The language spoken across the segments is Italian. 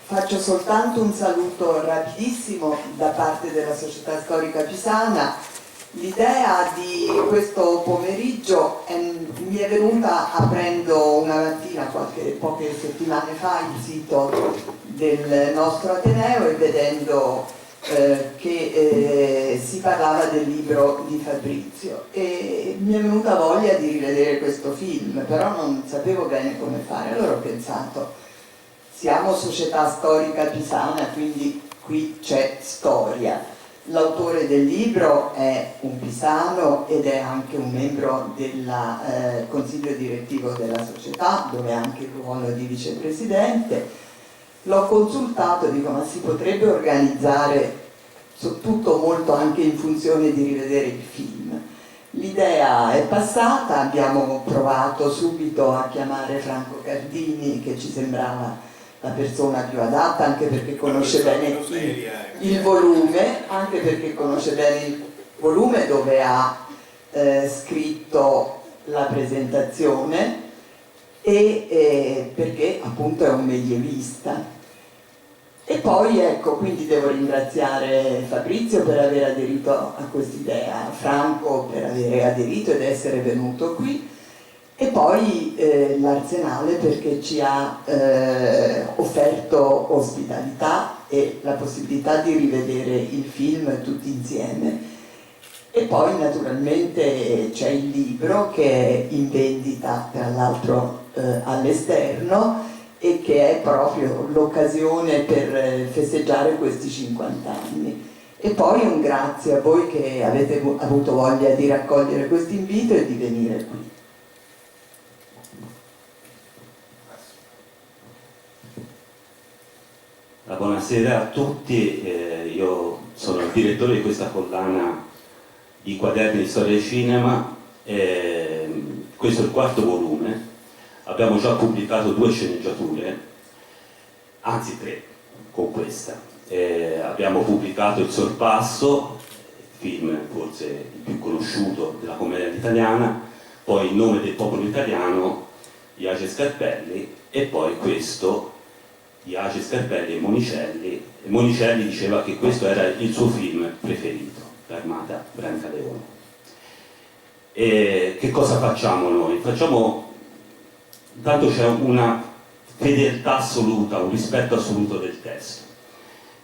Faccio soltanto un saluto rapidissimo da parte della Società Storica Pisana. L'idea di questo pomeriggio mi è venuta aprendo una mattina, poche settimane fa, il sito del nostro Ateneo e vedendo che si parlava del libro di Fabrizio, e mi è venuta voglia di rivedere questo film, però non sapevo bene come fare. Allora ho pensato, siamo Società Storica Pisana, quindi qui c'è storia. L'autore del libro è un pisano ed è anche un membro del consiglio direttivo della società, dove ha anche il ruolo di vicepresidente. L'ho consultato e dico, ma si potrebbe organizzare tutto molto anche in funzione di rivedere il film. L'idea è passata, abbiamo provato subito a chiamare Franco Cardini, che ci sembrava la persona più adatta, anche perché conosce bene il volume, dove ha scritto la presentazione, e perché appunto è un medievista. E poi ecco, quindi devo ringraziare Fabrizio per aver aderito a quest'idea, Franco per aver aderito ed essere venuto qui, e poi l'Arsenale perché ci ha offerto ospitalità e la possibilità di rivedere il film tutti insieme. E poi naturalmente c'è il libro che è in vendita tra l'altro all'esterno, e che è proprio l'occasione per festeggiare questi 50 anni. E poi un grazie a voi che avete avuto voglia di raccogliere questo invito e di venire qui. Buonasera a tutti, io sono il direttore di questa collana di quaderni di storia e cinema. Questo è il quarto volume. Abbiamo già pubblicato 2 sceneggiature, anzi 3 con questa. Abbiamo pubblicato Il Sorpasso, film forse il più conosciuto della commedia italiana, poi Il nome del popolo italiano di Ace Scarpelli, e poi questo di Ace Scarpelli e Monicelli. E Monicelli diceva che questo era il suo film preferito, L'Armata Brancaleone. E che cosa facciamo noi? Intanto c'è una fedeltà assoluta, un rispetto assoluto del testo,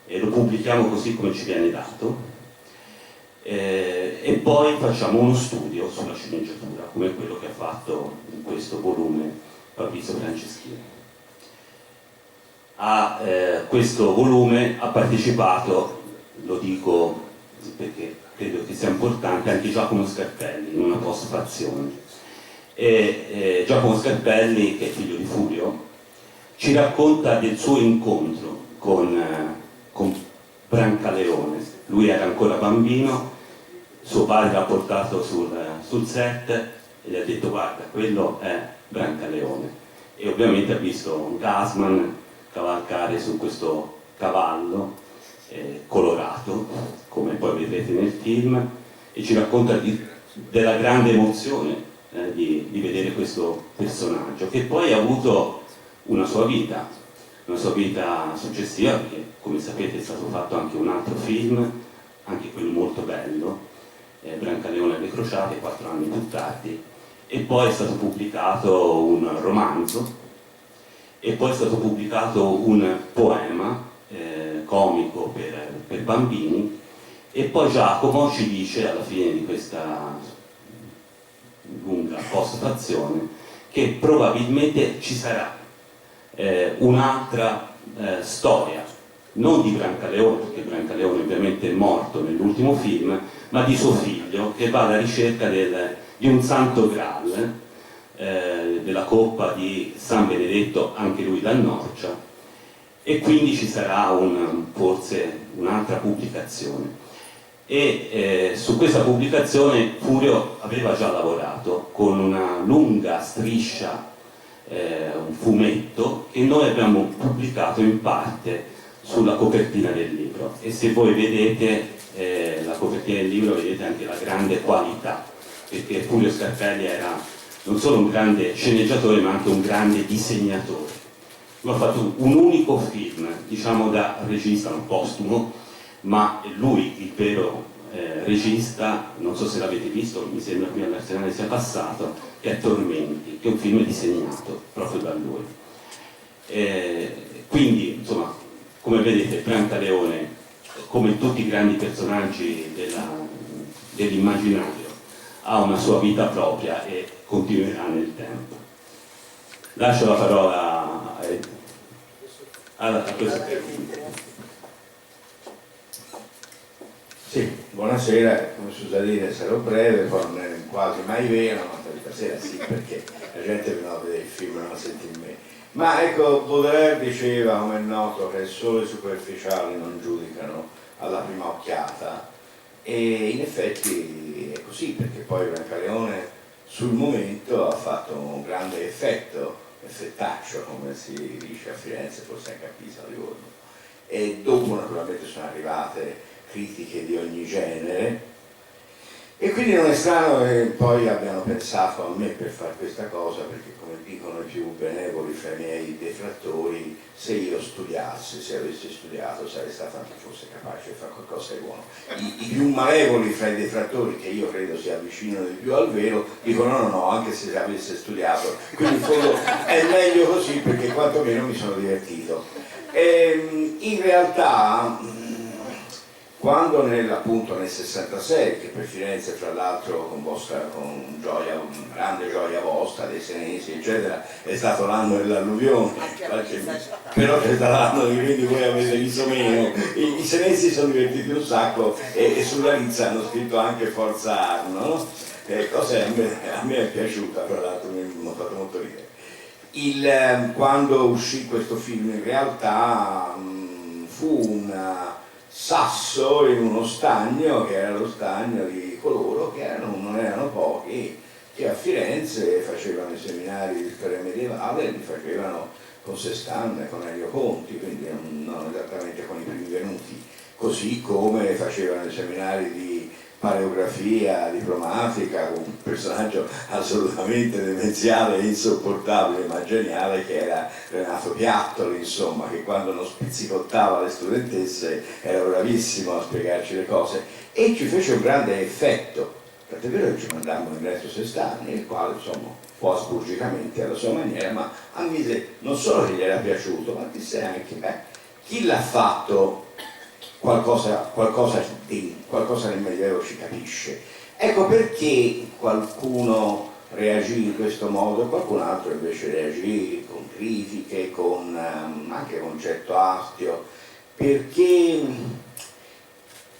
e lo pubblichiamo così come ci viene dato, e poi facciamo uno studio sulla sceneggiatura, come quello che ha fatto in questo volume Fabrizio Franceschini. A questo volume ha partecipato, lo dico perché credo che sia importante, anche Giacomo Scarpelli in una postfazione. E Giacomo Scarpelli, che è figlio di Furio, ci racconta del suo incontro con Brancaleone. Lui era ancora bambino, suo padre l'ha portato sul set e gli ha detto: guarda, quello è Brancaleone. E ovviamente ha visto Gassman cavalcare su questo cavallo colorato, come poi vedrete nel film, e ci racconta della grande emozione di vedere questo personaggio, che poi ha avuto una sua vita successiva, perché come sapete è stato fatto anche un altro film, anche quello molto bello, Brancaleone e le crociate, 4 anni più tardi, e poi è stato pubblicato un romanzo, e poi è stato pubblicato un poema comico per bambini, e poi Giacomo ci dice alla fine di questa lunga postfazione che probabilmente ci sarà un'altra storia, non di Brancaleone, perché Brancaleone ovviamente è morto nell'ultimo film, ma di suo figlio, che va alla ricerca di un santo Graal, della coppa di San Benedetto, anche lui da Norcia, e quindi ci sarà forse un'altra pubblicazione. E su questa pubblicazione Furio aveva già lavorato con una lunga striscia, un fumetto che noi abbiamo pubblicato in parte sulla copertina del libro, e se voi vedete la copertina del libro vedete anche la grande qualità, perché Furio Scarpelli era non solo un grande sceneggiatore ma anche un grande disegnatore, Lui ha fatto un unico film, diciamo da regista, non postumo, ma lui, il vero regista, non so se l'avete visto, mi sembra qui all'Arsenale sia passato, che è Tormenti, che è un film disegnato proprio da lui. Quindi, insomma, come vedete, Brancaleone, come tutti i grandi personaggi dell'immaginario, ha una sua vita propria e continuerà nel tempo. Lascio la parola a questo tempo. Sì, buonasera, come si usa dire sarò breve, poi non è quasi mai vero, ma stasera sì, perché la gente viene a vedere il film e non sente in me. Ma ecco, Baudelaire diceva, come è noto, che solo i superficiali non giudicano alla prima occhiata, e in effetti è così, perché poi Brancaleone sul momento ha fatto un grande effettaccio, come si dice a Firenze, forse anche a Pisa, a Livorno, e dopo naturalmente sono arrivate critiche di ogni genere, e quindi non è strano che poi abbiano pensato a me per fare questa cosa, perché come dicono i più benevoli fra i miei detrattori, se io studiassi, se avessi studiato, sarei stato anche forse capace di fare qualcosa di buono. I più malevoli fra i detrattori, che io credo si avvicinano di più al vero, dicono no, anche se avesse studiato, quindi in fondo è meglio così, perché quantomeno mi sono divertito. In realtà, quando appunto nel 66, che per Firenze fra l'altro con grande gioia vostra, dei senesi eccetera, è stato l'anno dell'alluvione, però c'è stato l'anno di quindi voi avete visto meno, i senesi sono divertiti un sacco e sulla Rizza hanno scritto anche Forza Arno, no? Cosa a me è piaciuta, tra l'altro mi ha fatto molto ridere. Quando uscì questo film in realtà fu un sasso in uno stagno, che era lo stagno di coloro che non erano pochi, che a Firenze facevano i seminari di storia medievale e li facevano con Sestan e con Elio Conti, quindi non esattamente con i primi venuti, così come facevano i seminari di paleografia diplomatica con un personaggio assolutamente demenziale e insopportabile ma geniale, che era Renato Piattoli, insomma, che quando non spizzicottava le studentesse era bravissimo a spiegarci le cose, e ci fece un grande effetto, tant'è vero che ci mandammo in Resto Sestani, il quale insomma un po' asburgicamente alla sua maniera, ma ammise non solo che gli era piaciuto, ma disse anche chi l'ha fatto qualcosa nel Medioevo ci capisce. Ecco perché qualcuno reagì in questo modo e qualcun altro invece reagì con critiche, anche con certo astio, perché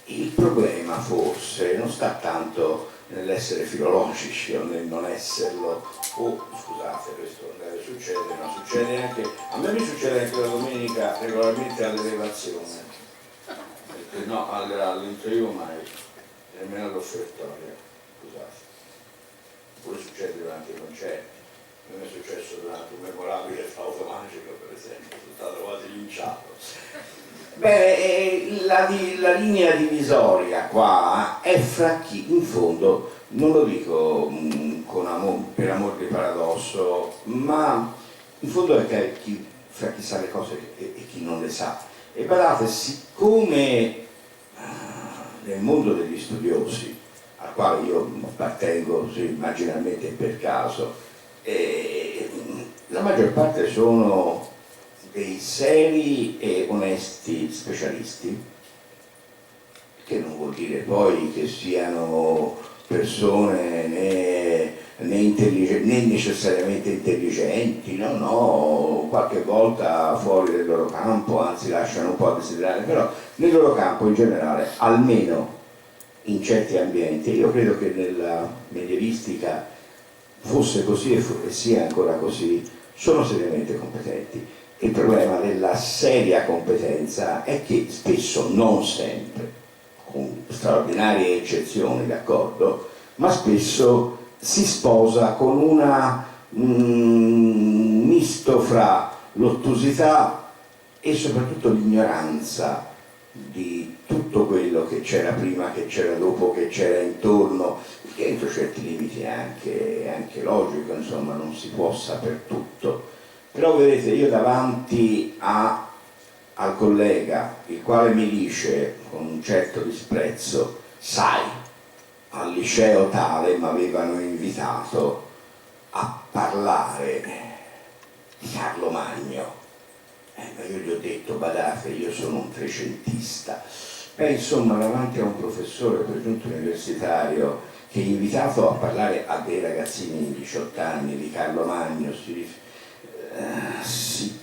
il problema forse non sta tanto nell'essere filologici o nel non esserlo, scusate, questo non deve succedere, ma succede anche, a me mi succede anche la domenica regolarmente all'elevazione. No, all'interview mai, nemmeno all'offertorio, scusate. Pure succede durante i concerti, non è successo durante un memorabile flauto magico, per esempio, sono stato quasi linciato. Beh, la linea divisoria qua è fra chi, in fondo, non lo dico per amor di paradosso, ma in fondo è fra chi sa le cose e chi non le sa. E guardate, siccome nel mondo degli studiosi, al quale io appartengo marginalmente per caso, la maggior parte sono dei seri e onesti specialisti, che non vuol dire poi che siano persone né necessariamente intelligenti, no, qualche volta fuori del loro campo, anzi lasciano un po' a desiderare, però nel loro campo in generale, almeno in certi ambienti, io credo che nella medievistica fosse così e sia ancora così, sono seriamente competenti. Il problema della seria competenza è che spesso, non sempre, con straordinarie eccezioni, d'accordo, ma spesso si sposa con un misto fra l'ottusità e soprattutto l'ignoranza di tutto quello che c'era prima, che c'era dopo, che c'era intorno, che entro certi limiti è anche logico, insomma, non si può saper tutto. Però vedete, io davanti al collega, il quale mi dice con un certo disprezzo, sai, al liceo tale mi avevano invitato a parlare di Carlo Magno. Ma io gli ho detto, badate, io sono un trecentista. Insomma, davanti a un professore, per giunto universitario, che è invitato a parlare a dei ragazzini di 18 anni di Carlo Magno, si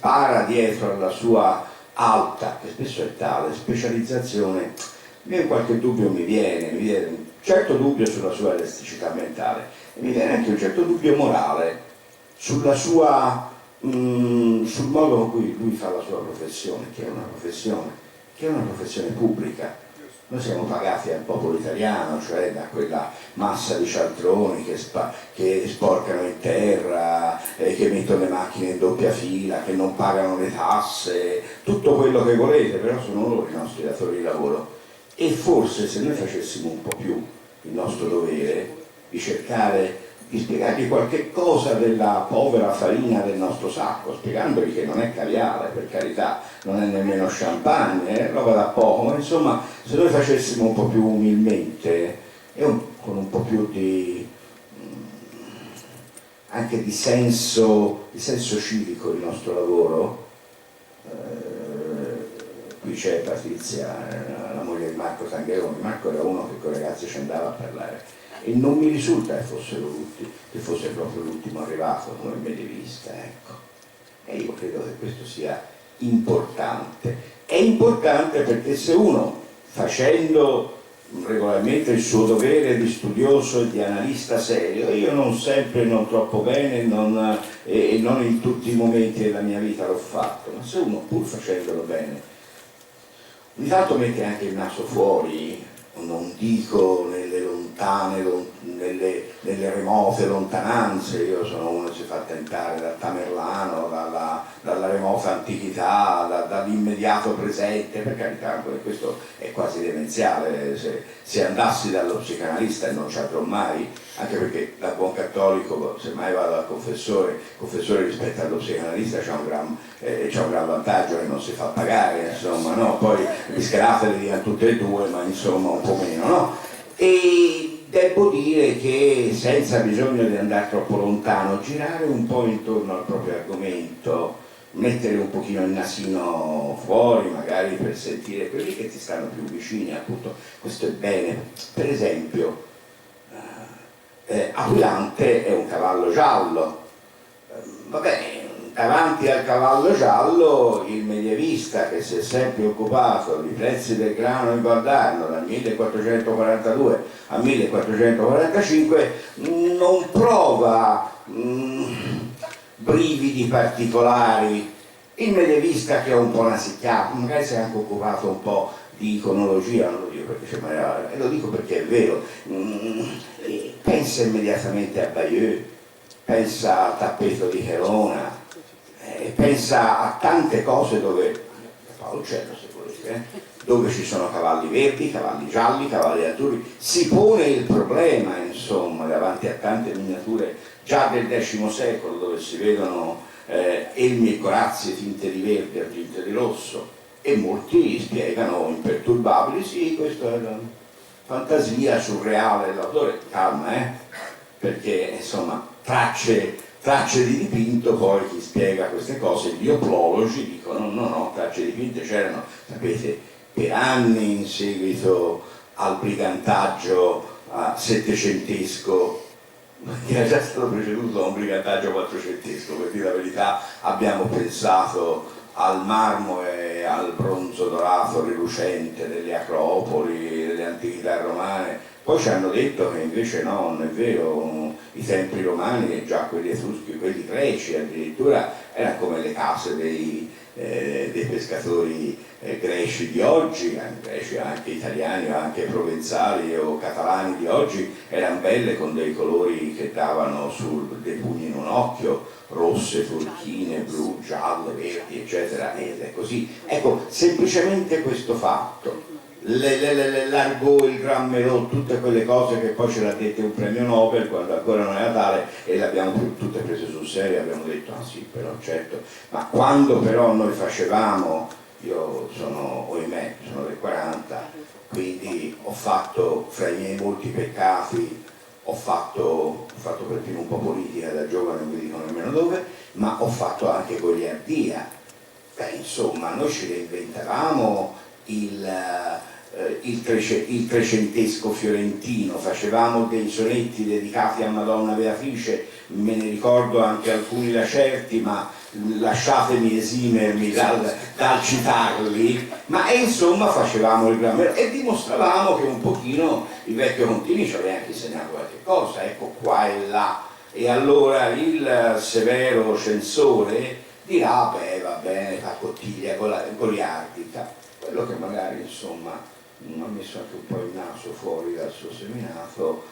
para dietro alla sua alta, che spesso è tale, specializzazione, qualche dubbio mi viene un certo dubbio sulla sua elasticità mentale, e mi viene anche un certo dubbio morale sulla sua, sul modo in cui lui fa la sua professione, che è una professione pubblica. Noi siamo pagati al popolo italiano, cioè da quella massa di cialtroni che sporcano in terra, che mettono le macchine in doppia fila, che non pagano le tasse, tutto quello che volete, però sono loro i nostri datori di lavoro. E forse se noi facessimo un po' più il nostro dovere di cercare di spiegargli qualche cosa della povera farina del nostro sacco, spiegandogli che non è caviale, per carità, non è nemmeno champagne, è roba da poco, ma insomma, se noi facessimo un po' più umilmente e con un po' più di anche di senso civico il nostro lavoro, qui c'è Patrizia, la moglie di Marco Tangheroni. Marco era uno che con i ragazzi ci andava a parlare, e non mi risulta che fosse proprio l'ultimo arrivato come medievista, ecco. E io credo che questo sia importante. È importante perché se uno, facendo regolarmente il suo dovere di studioso e di analista serio, io non sempre, non troppo bene, e non in tutti i momenti della mia vita l'ho fatto, ma se uno, pur facendolo bene, ogni tanto mette anche il naso fuori, non dico nelle lontane, nelle remote lontananze, io sono uno che si fa tentare dal Tamerlano, dalla remota antichità, dall'immediato presente, per carità, questo è quasi demenziale, se andassi dallo psicanalista e non ci andrò mai, anche perché da buon cattolico, se mai vado dal confessore rispetto allo psicanalista c'è un gran vantaggio che non si fa pagare, insomma, no? Poi rischiate le diano tutte e due, ma insomma un po' meno, no? E devo dire che senza bisogno di andare troppo lontano, girare un po' intorno al proprio argomento, mettere un pochino il nasino fuori magari per sentire quelli che ti stanno più vicini, appunto, questo è bene. Per esempio, Aquilante è un cavallo giallo, davanti al cavallo giallo il medievista che si è sempre occupato di prezzi del grano in Val d'Arno dal 1442 al 1445 non prova brividi particolari. Il medievista che è un po' nasicchiato, magari si è anche occupato un po' di iconologia, non lo dico perché c'è Maria, lo dico perché è vero, pensa immediatamente a Bayeux, pensa al tappeto di Verona, pensa a tante cose dove, Paolo Uccello se volete, dove ci sono cavalli verdi, cavalli gialli, cavalli azzurri, si pone il problema, insomma, davanti a tante miniature già del X secolo dove si vedono elmi e corazze tinte di verde o tinte di rosso, e molti spiegano imperturbabili, sì, questa è la fantasia surreale dell'autore, calma, perché insomma tracce di dipinto, poi chi spiega queste cose, gli oplologi dicono no, tracce dipinte c'erano, sapete, per anni in seguito al brigantaggio settecentesco, che era già stato preceduto da un brigantaggio quattrocentesco, per dire la verità. Abbiamo pensato al marmo e al bronzo dorato rilucente delle acropoli, delle antichità romane, poi ci hanno detto che invece no, non è vero, i templi romani e già quelli etruschi, quelli greci addirittura, erano come le case dei pescatori greci di oggi, greci anche italiani, anche provenzali o catalani di oggi, erano belle con dei colori che davano dei pugni in un occhio, rosse, turchine, blu, gialle, verdi, eccetera, ed è così. Ecco, semplicemente questo fatto, l'argot, il Gran Melot, tutte quelle cose che poi ce l'ha dette un premio Nobel quando ancora non era tale, e le abbiamo tutte prese sul serio, abbiamo detto ah sì, però certo. Ma quando però noi facevamo, io sono, ohimè, sono del 40, quindi ho fatto, fra i miei molti peccati, ho fatto perfino un po' politica da giovane, non vi dico nemmeno dove, ma ho fatto anche goliardia. Beh, insomma, noi ci reinventavamo il trecentesco fiorentino, facevamo dei sonetti dedicati a Madonna Beatrice, me ne ricordo anche alcuni lacerti, ma lasciatemi esimermi dal citarli, ma insomma facevamo il Gran e dimostravamo che un pochino il vecchio Contini ci aveva anche insegnato qualche cosa, ecco, qua e là. E allora il severo censore dirà, beh va bene, fa cottiglia goliardica, quello che magari insomma ha messo anche un po' il naso fuori dal suo seminato,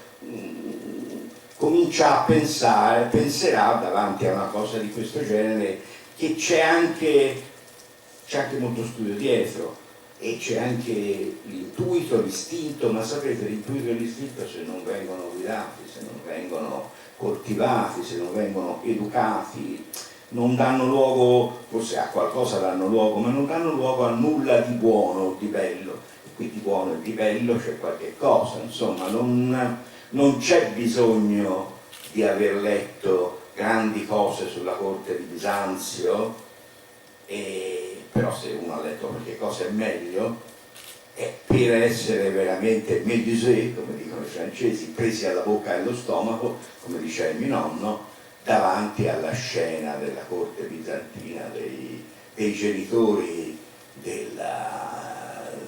comincia a pensare, penserà davanti a una cosa di questo genere che c'è anche molto studio dietro, e c'è anche l'intuito, l'istinto, ma sapete, l'intuito e l'istinto se non vengono guidati, se non vengono coltivati, se non vengono educati, non danno luogo, forse a qualcosa danno luogo, ma non danno luogo a nulla di buono o di bello. E qui di buono e di bello c'è qualche cosa, insomma, non c'è bisogno di aver letto grandi cose sulla corte di Bisanzio, però se uno ha letto qualche cosa è meglio, per essere veramente médusé, come dicono i francesi, presi alla bocca e allo stomaco, come diceva mio nonno, davanti alla scena della corte bizantina dei genitori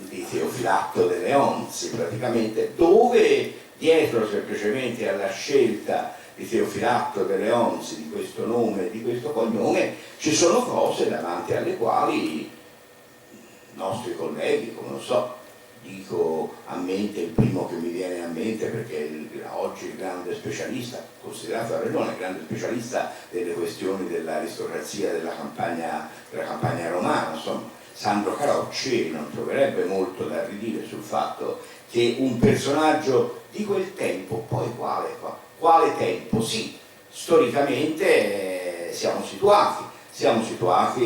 di Teofilatto de Leonzi, praticamente, dove dietro semplicemente alla scelta di Teofilatto de Leonzi, di questo nome e di questo cognome, ci sono cose davanti alle quali i nostri colleghi, come non so, dico a mente il primo che mi viene a mente, perché oggi il grande specialista, considerato a ragione il grande specialista delle questioni dell'aristocrazia della campagna romana, insomma, Sandro Carocci non troverebbe molto da ridire sul fatto che un personaggio di quel tempo, poi quale tempo? Sì, storicamente siamo situati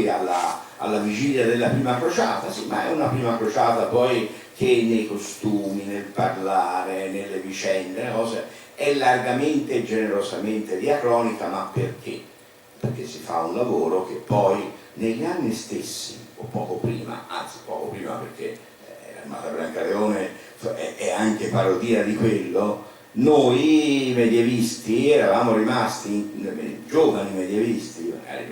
alla vigilia della prima crociata, sì, ma è una prima crociata poi che nei costumi, nel parlare, nelle vicende, le cose, è largamente e generosamente diacronica, ma perché? Perché si fa un lavoro che poi negli anni stessi, o poco prima, anzi poco prima perché l'Armata Brancaleone è anche parodia di quello, noi medievisti eravamo rimasti, giovani medievisti, magari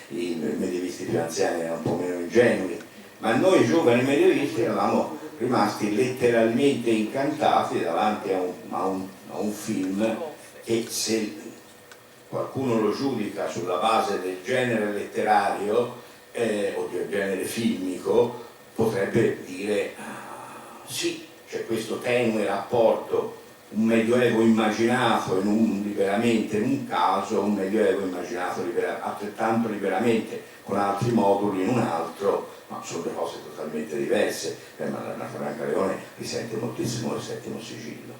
i medievisti più anziani erano un po' meno ingenui, ma noi giovani medievisti eravamo rimasti letteralmente incantati davanti a un film che, se qualcuno lo giudica sulla base del genere letterario o del genere filmico, potrebbe dire sì, c'è questo tenue rapporto, un medioevo immaginato liberamente in un caso, un medioevo immaginato altrettanto liberamente con altri moduli in un altro, ma sono due cose totalmente diverse. Ma l'Armata Brancaleone risente moltissimo il Settimo Sigillo,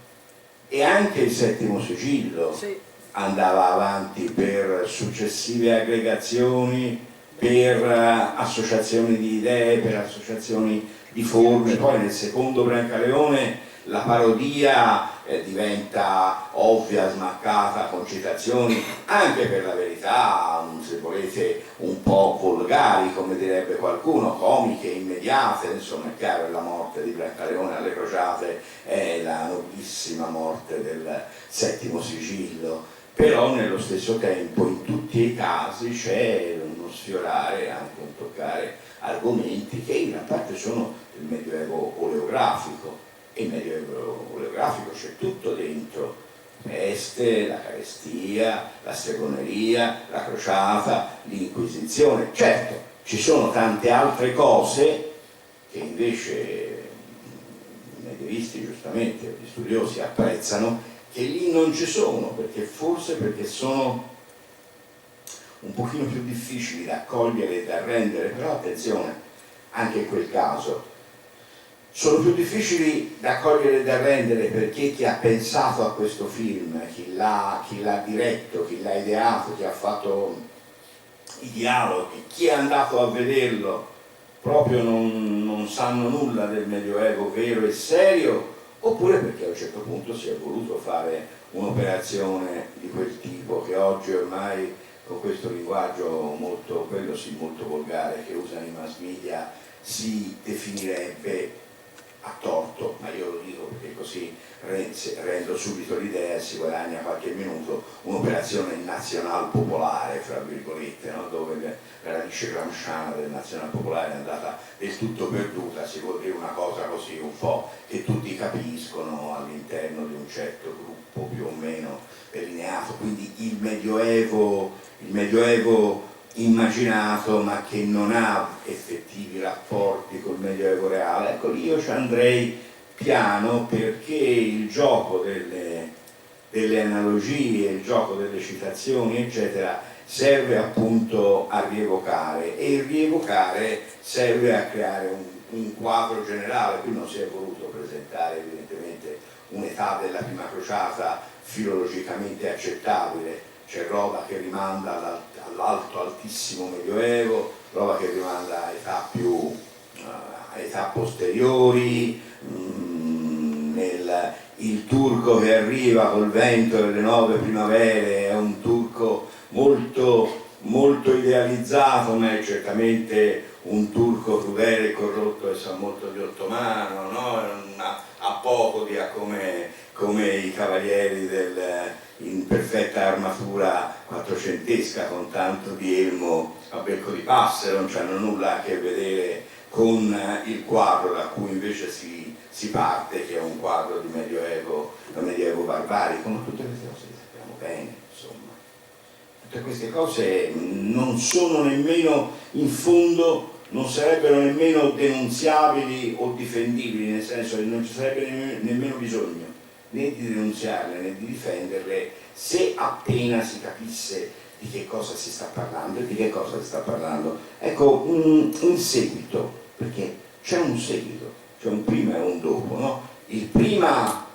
e anche il Settimo Sigillo andava avanti per successive aggregazioni, per associazioni di idee, per associazioni di forme. Poi nel secondo Brancaleone la parodia diventa ovvia, smaccata, con citazioni anche, per la verità, se volete, un po' volgari, come direbbe qualcuno, comiche, immediate. Insomma, è chiaro, la morte di Brancaleone alle crociate è la nobilissima morte del Settimo Sigillo, però nello stesso tempo in tutti i casi c'è uno sfiorare, anche un toccare argomenti che in gran parte sono del Medioevo oleografico. E il Medioevo oleografico c'è tutto dentro: peste, la carestia, la stregoneria, la crociata, l'inquisizione. Certo, ci sono tante altre cose che invece i medievisti, giustamente, gli studiosi apprezzano, che lì non ci sono, perché sono un pochino più difficili da accogliere e da rendere. Però attenzione, anche in quel caso sono più difficili da cogliere e da rendere, perché chi ha pensato a questo film, chi l'ha diretto, chi l'ha ideato, chi ha fatto i dialoghi, chi è andato a vederlo, proprio non sanno nulla del Medioevo vero e serio, oppure perché a un certo punto si è voluto fare un'operazione di quel tipo, che oggi ormai con questo linguaggio molto, quello sì, molto volgare che usano i mass media, si definirebbe a torto, ma io lo dico perché così rendo subito l'idea e si guadagna qualche minuto, un'operazione nazional popolare, fra virgolette, no? Dove la radice gramsciana del nazional popolare è andata del tutto perduta, si vuol dire una cosa così un po' che tutti capiscono all'interno di un certo gruppo più o meno delineato, quindi il Medioevo immaginato ma che non ha effettivi rapporti col Medioevo reale. Ecco, lì io ci andrei piano, perché il gioco delle analogie, il gioco delle citazioni eccetera serve appunto a rievocare, e il rievocare serve a creare un quadro generale. Qui non si è voluto presentare evidentemente un'età della prima crociata filologicamente accettabile, c'è roba che rimanda all'alto altissimo Medioevo, roba che rimanda a età posteriori, il turco che arriva col vento delle 9 primavere è un turco molto, molto idealizzato, ma è certamente un turco crudele e corrotto e sa molto di ottomano, no? Ha poco di come i cavalieri in perfetta armatura quattrocentesca con tanto di elmo a becco di passero, non c'hanno nulla a che vedere con il quadro da cui invece si parte, che è un quadro di medioevo barbarico, ma tutte queste cose le sappiamo bene, insomma. Tutte queste cose non sono nemmeno, in fondo, non sarebbero nemmeno denunziabili o difendibili, nel senso che non ci sarebbe nemmeno bisogno né di denunziarle né di difenderle, se appena si capisse di che cosa si sta parlando e di che cosa si sta parlando. Ecco, in seguito, perché c'è un seguito, c'è un prima e un dopo, no? Il prima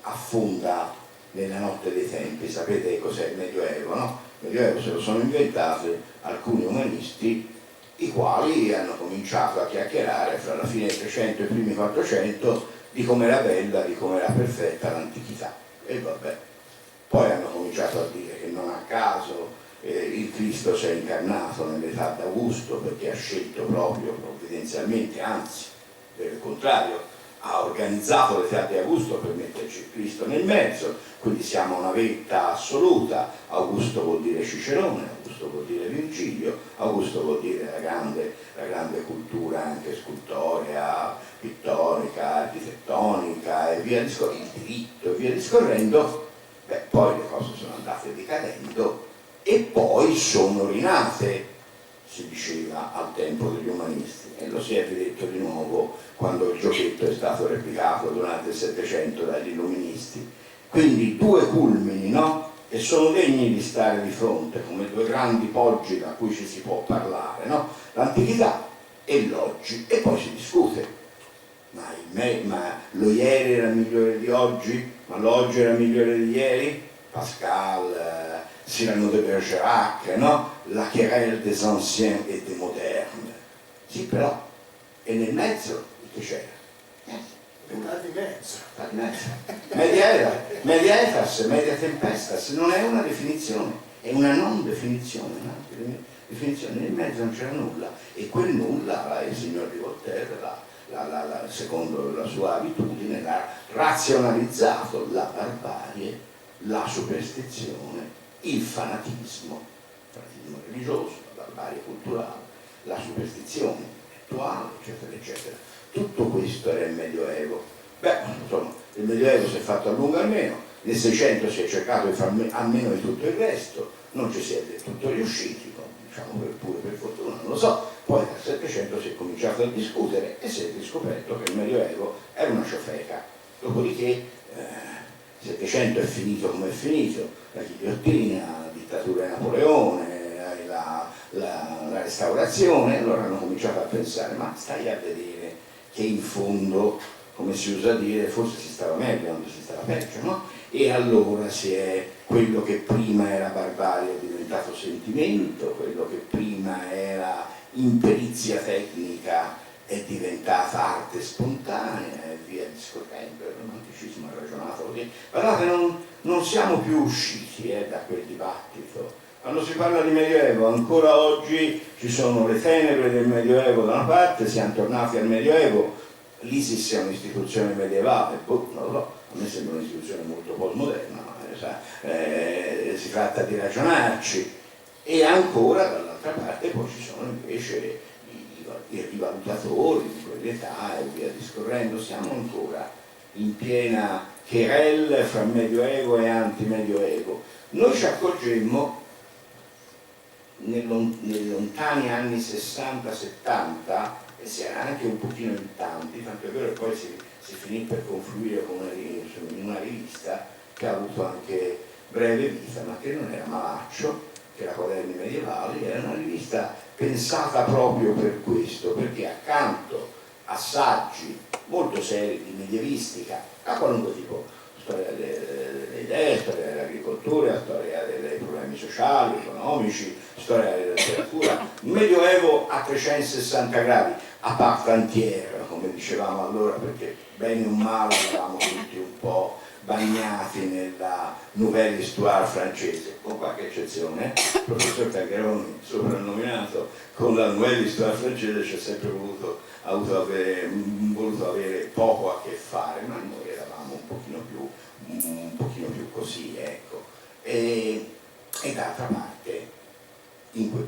affonda nella notte dei tempi, sapete cos'è il Medioevo, no? Il Medioevo se lo sono inventati alcuni umanisti, i quali hanno cominciato a chiacchierare fra la fine del 300 e i primi 400 di come era bella, di come era perfetta l'antichità. E vabbè, poi hanno cominciato a dire che non a caso il Cristo si è incarnato nell'età d'Augusto, perché ha scelto proprio provvidenzialmente, anzi per il contrario, ha organizzato l'età di Augusto per metterci il Cristo nel mezzo, quindi siamo a una vetta assoluta. Augusto vuol dire Cicerone, Augusto vuol dire Virgilio, Augusto vuol dire la grande cultura anche scultorea, pittorica, architettonica e via discorrendo, il diritto e via discorrendo. Beh, poi le cose sono andate decadendo e poi sono rinate, si diceva al tempo degli umanisti, e lo si è ridetto di nuovo quando il giochetto è stato replicato durante il Settecento dagli illuministi. Quindi due culmini, no? Che sono degni di stare di fronte come due grandi poggi da cui ci si può parlare, no? L'antichità e l'oggi, e poi si discute. Ma lo ieri era migliore di oggi? Ma l'oggi era migliore di ieri? Pascal, Cyrano de Bergerac, no? La querelle des anciens et des modernes. Sì, però, e nel mezzo che c'era? Metà di mezzo. Medietas, media tempestas, non è una definizione, è una non definizione, definizione. Nel mezzo non c'era nulla, e quel nulla il signor di Voltaire, secondo la sua abitudine, l'ha razionalizzato: la barbarie, la superstizione, il fanatismo religioso, la barbarie culturale, la superstizione attuale, eccetera, eccetera. Tutto questo era il Medioevo. Beh, insomma, il Medioevo si è fatto a lungo almeno, nel 600 si è cercato di fare almeno di tutto il resto, non ci si è del tutto riusciti, diciamo pure per fortuna, non lo so. Poi dal 700 si è cominciato a discutere e si è riscoperto che il Medioevo era una ciofeca. Dopodiché il 700 è finito come è finito, la ghigliottina, la dittatura di Napoleone, la restaurazione. Allora hanno cominciato a pensare: ma stai a vedere che in fondo, come si usa dire, forse si stava meglio quando si stava peggio, no? E allora quello che prima era barbarie è diventato sentimento, quello che prima era imperizia tecnica è diventata arte spontanea e via discorrendo. Il romanticismo ha ragionato così. Guardate, non siamo più usciti da quel dibattito. Quando si parla di Medioevo, ancora oggi ci sono le tenebre del Medioevo da una parte, siamo tornati al Medioevo, l'ISIS è un'istituzione medievale, non lo so, a me sembra un'istituzione molto postmoderna, si tratta di ragionarci, e ancora dall'altra parte poi ci sono invece i rivalutatori di quell'età e via discorrendo. Siamo ancora in piena querelle fra Medioevo e antimedioevo. Noi ci accorgemmo nei lontani anni 60-70, e si era anche un pochino in tanti, tanto è vero che poi si finì per confluire in una rivista che ha avuto anche breve vita, ma che non era Malaccio, che era Quaderni Medievali, era una rivista pensata proprio per questo, perché accanto a saggi molto seri di medievistica, a qualunque tipo, storia delle idee, storia dell'agricoltura, storia dei problemi sociali, economici, storia della letteratura, Medioevo a 360 gradi, a part entière, come dicevamo allora, perché bene o male eravamo tutti un po' bagnati nella nouvelle histoire francese, con qualche eccezione. Il professor Calderoni, soprannominato con la nouvelle histoire francese, ci ha sempre voluto avere poco a che fare, ma noi eravamo un pochino più così, ecco. E d'altra parte,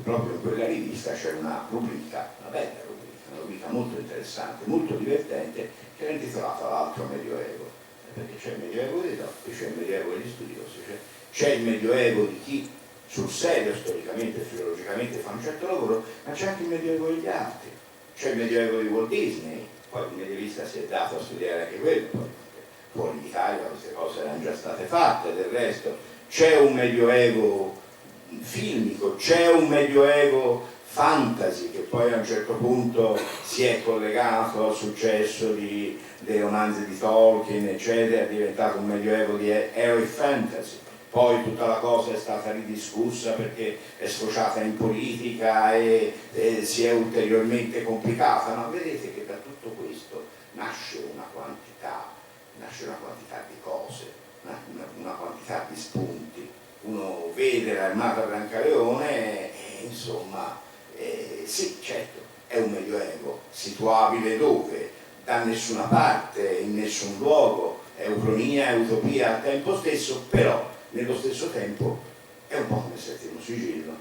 proprio in quella rivista c'è una rubrica, una bella rubrica, una rubrica molto interessante, molto divertente, che era intitolata L'altro Medioevo, perché c'è il Medioevo dei dotti, c'è il Medioevo degli studiosi, c'è il Medioevo di chi sul serio, storicamente e filologicamente fa un certo lavoro, ma c'è anche il Medioevo degli altri, c'è il Medioevo di Walt Disney, poi il medievista si è dato a studiare anche quello, poi fuori d'Italia queste cose erano già state fatte, del resto c'è un Medioevo filmico, c'è un Medioevo fantasy che poi a un certo punto si è collegato al successo dei romanzi di Tolkien, eccetera, è diventato un Medioevo di eroe fantasy. Poi tutta la cosa è stata ridiscussa perché è sfociata in politica e si è ulteriormente complicata, ma vedete che da tutto questo nasce una quantità di cose, una quantità di spunti. Uno vede l'Armata Brancaleone e insomma, sì, certo, è un Medioevo, situabile dove? Da nessuna parte, in nessun luogo, è ucronia, è utopia al tempo stesso, però nello stesso tempo è un po' come il Settimo Sigillo,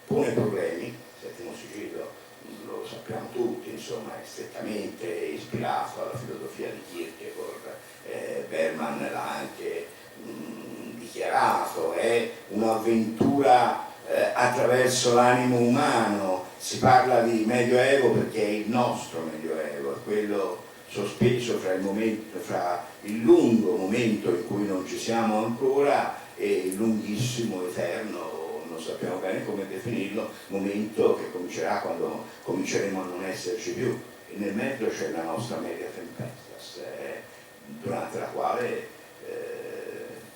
pone problemi. Il Settimo Sigillo, lo sappiamo tutti, insomma, è strettamente ispirato alla filosofia di Kierkegaard, Berman l'ha anche dichiarato, è un'avventura attraverso l'animo umano. Si parla di Medioevo perché è il nostro Medioevo, è quello sospeso fra il lungo momento in cui non ci siamo ancora e il lunghissimo, eterno, non sappiamo bene come definirlo, momento che comincerà quando cominceremo a non esserci più. E nel mezzo c'è la nostra media tempestas, durante la quale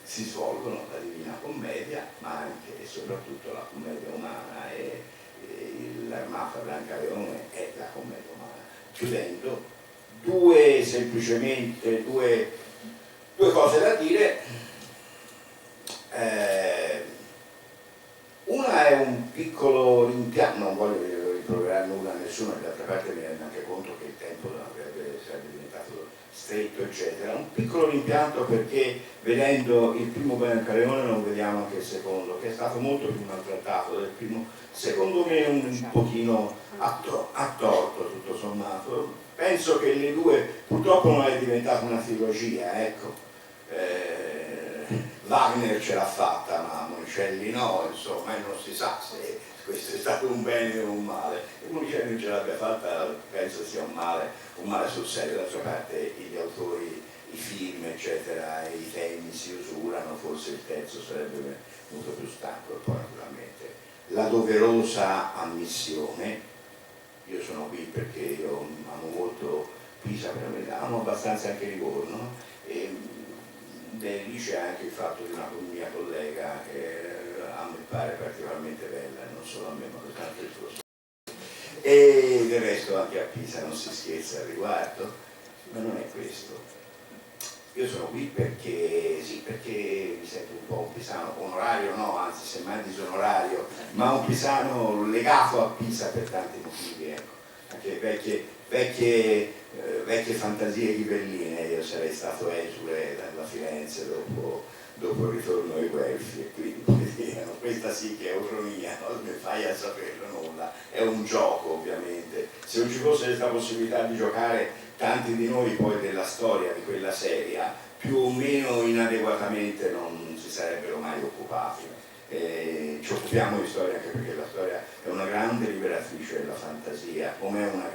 si svolgono la Divina Commedia, ma anche e soprattutto la commedia umana, e l'Armata Brancaleone è la commedia umana. Chiudendo, due cose da dire. Una è un piccolo rimpianto, non voglio rimproverare nulla a nessuno, d'altra parte mi rendo anche conto che il tempo sarebbe diventato stretto, eccetera. Un piccolo rimpianto perché vedendo il primo Brancaleone non vediamo anche il secondo, che è stato molto più maltrattato del primo, secondo me un pochino a torto tutto sommato. Penso che le due, purtroppo non è diventata una trilogia, ecco. Wagner ce l'ha fatta, ma Monicelli no, insomma, e non si sa se questo è stato un bene o un male. E Monicelli non ce l'abbia fatta, penso sia un male sul serio. D'altra parte gli autori, i film, eccetera, e i temi si usurano, forse il terzo sarebbe molto più stanco. E poi naturalmente la doverosa ammissione, io sono qui perché io amo molto Pisa per la verità, hanno abbastanza anche Livorno, no? E lì c'è anche il fatto di una mia collega che a me pare particolarmente bella, non solo a me ma per tanto il suo. E del resto anche a Pisa non si scherza al riguardo, ma non è questo. Io sono qui perché, sì, perché mi sento un po' un pisano onorario, no, anzi semmai disonorario, ma un pisano legato a Pisa per tanti motivi, ecco. Anche vecchie fantasie ghibelline, io sarei stato esule da Firenze dopo il ritorno ai Guelfi, e quindi questa sì che è ucronia, non mi fai a saperlo nulla, è un gioco ovviamente. Se non ci fosse questa possibilità di giocare, tanti di noi poi della storia di quella serie più o meno inadeguatamente non si sarebbero mai occupati. Ci occupiamo di storia anche perché la storia è una grande liberatrice della fantasia, come è una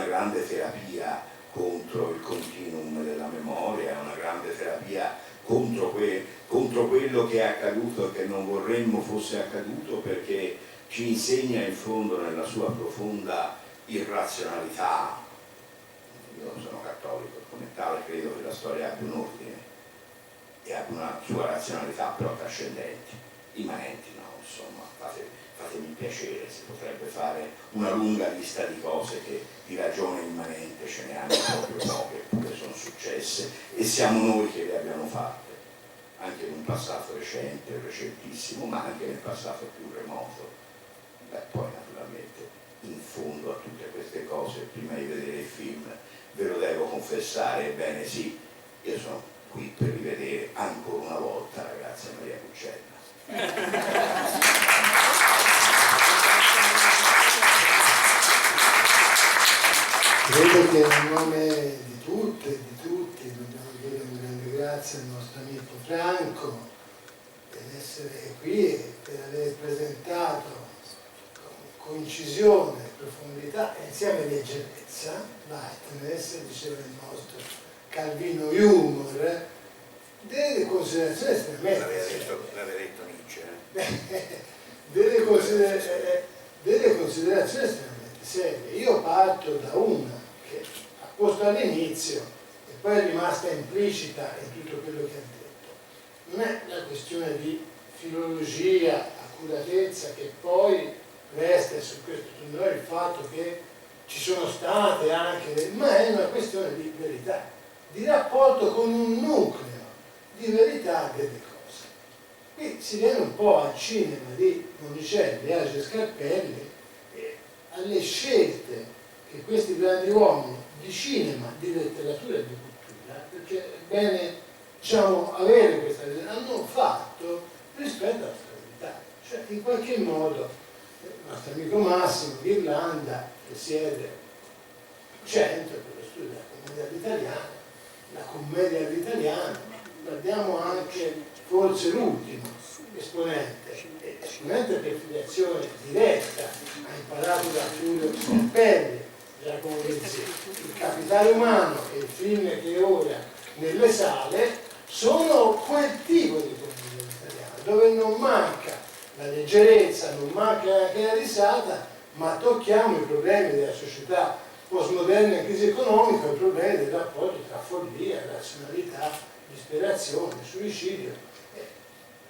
grande terapia contro il continuum della memoria, è una grande terapia contro quello che è accaduto e che non vorremmo fosse accaduto, perché ci insegna in fondo nella sua profonda irrazionalità. Io sono cattolico, come tale credo che la storia abbia un ordine e abbia una sua razionalità, però trascendenti, immanenti, no, insomma, fatemi piacere, si potrebbe fare una lunga lista di cose che di ragione immanente ce ne hanno proprio poche, eppure sono successe e siamo noi che le abbiamo fatte, anche in un passato recente, recentissimo, ma anche nel passato più remoto. Beh, poi naturalmente in fondo a tutte queste cose, prima di vedere il film, ve lo devo confessare, ebbene sì, io sono qui per rivedere ancora una volta Ragazza Maria Puccella. Credo che a nome di tutte e di tutti dobbiamo dire un grande grazie al nostro amico Franco per essere qui e per aver presentato con incisione, profondità e insieme leggerezza, lightness, diceva il nostro Calvino humor, delle considerazioni estremamente L'aveva detto Nietzsche. delle considerazioni estremamente serie. Io parto da una che ha posto all'inizio e poi è rimasta implicita in tutto quello che ha detto. Non è la questione di filologia, accuratezza, che poi resta su questo, non è il fatto che ci sono state anche, ma è una questione di verità, di rapporto con un nucleo di verità delle cose. Qui si viene un po' al cinema di Monicelli, Age Scarpelli, e alle scelte che questi grandi uomini di cinema, di letteratura e di cultura, perché è bene, diciamo, avere questa visione, hanno fatto rispetto alla verità. Cioè, in qualche modo, il nostro amico Massimo, Ghirlanda, presiede il centro per lo studio della commedia all'italiana, la commedia all'italiana, guardiamo anche forse l'ultimo esponente per filiazione diretta, ha imparato da Tullio Scarpelli, Giacomo Vizzini, Il capitale umano e il film che è ora nelle sale sono quel tipo di commedia italiana, dove non manca la leggerezza, non manca anche la risata, ma tocchiamo i problemi della società postmoderna in crisi economica, i problemi del rapporto tra follia, razionalità, disperazione, suicidio.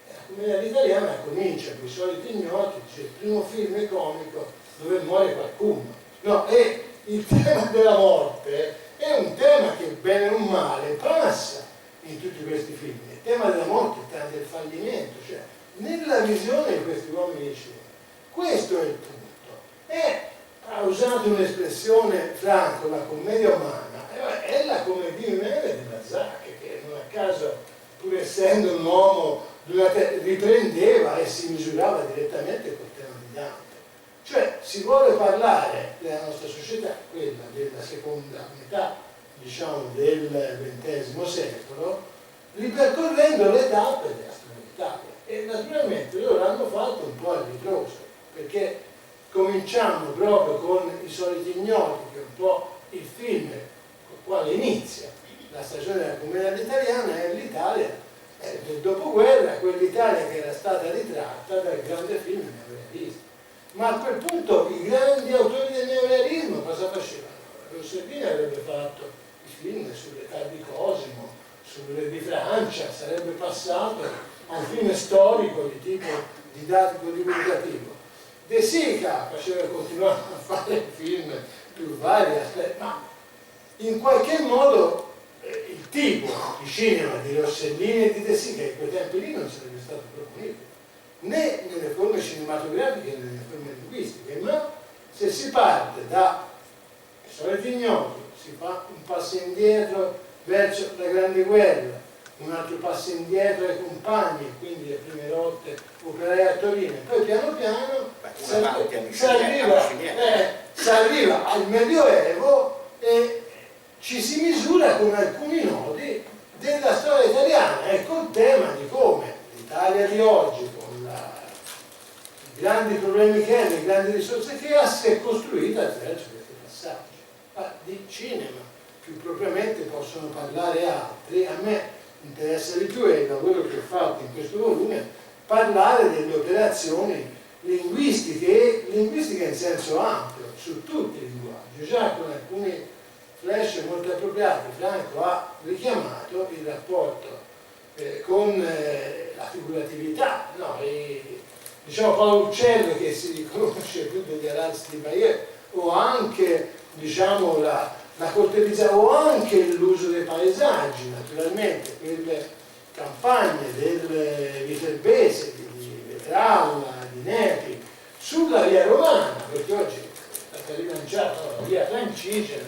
La commedia italiana comincia con i soliti ignoti, dice il primo film comico dove muore qualcuno. No, e il tema della morte è un tema che bene o male passa in tutti questi film. Il tema della morte, il tema del fallimento, cioè nella visione di questi uomini di cinema. Questo è il punto. E ha usato un'espressione Franco, la commedia umana, è la commedia umana di Balzac, che non a caso, pur essendo un uomo riprendeva e si misurava direttamente col tema di Dante. Cioè si vuole parlare della nostra società, quella della seconda metà, diciamo, del XX secolo, ripercorrendo le tappe della storia d'Italia. E naturalmente loro hanno fatto un po' a ritroso, perché cominciamo proprio con I soliti ignoti, che è un po' il film con il quale inizia la stagione della commedia italiana, è l'Italia del dopoguerra, quell'Italia che era stata ritratta dal grande film neorealismo. Ma a quel punto i grandi autori del neorealismo cosa facevano? Rossellini avrebbe fatto i film sull'età di Cosimo, sul Re di Francia, sarebbe passato a un film storico di tipo didattico divulgativo. De Sica continuava a fare film più vari, ma in qualche modo il tipo di cinema di Rossellini e di De Sica in quei tempi lì non sarebbe stato proponibile, né nelle forme cinematografiche né nelle forme linguistiche, ma se si parte da soliti ignoti, si fa un passo indietro verso la Grande Guerra, un altro passo indietro ai compagni, quindi le prime rotte operaie a Torino, poi piano piano si arriva al Medioevo e ci si misura con alcuni nodi della storia italiana. Ecco il tema di come l'Italia di oggi, con i grandi problemi che ha, le grandi risorse che ha, si è costruita attraverso questi passaggi. Ma di cinema più propriamente possono parlare altri. A me interessa di più, è il lavoro che ho fatto in questo volume, parlare delle operazioni linguistiche in senso ampio, su tutti i linguaggi. Già con alcuni flash molto appropriati Franco ha richiamato il rapporto con la figuratività, no? Diciamo Paolo Uccello, che si riconosce più degli Arals di Bayer, o anche diciamo la corterizzazione, o anche l'uso dei paesaggi, naturalmente quelle campagne del Viterbese, di Vetralla, di Nepi, sulla via romana, perché oggi è stata rilanciata la via francigena,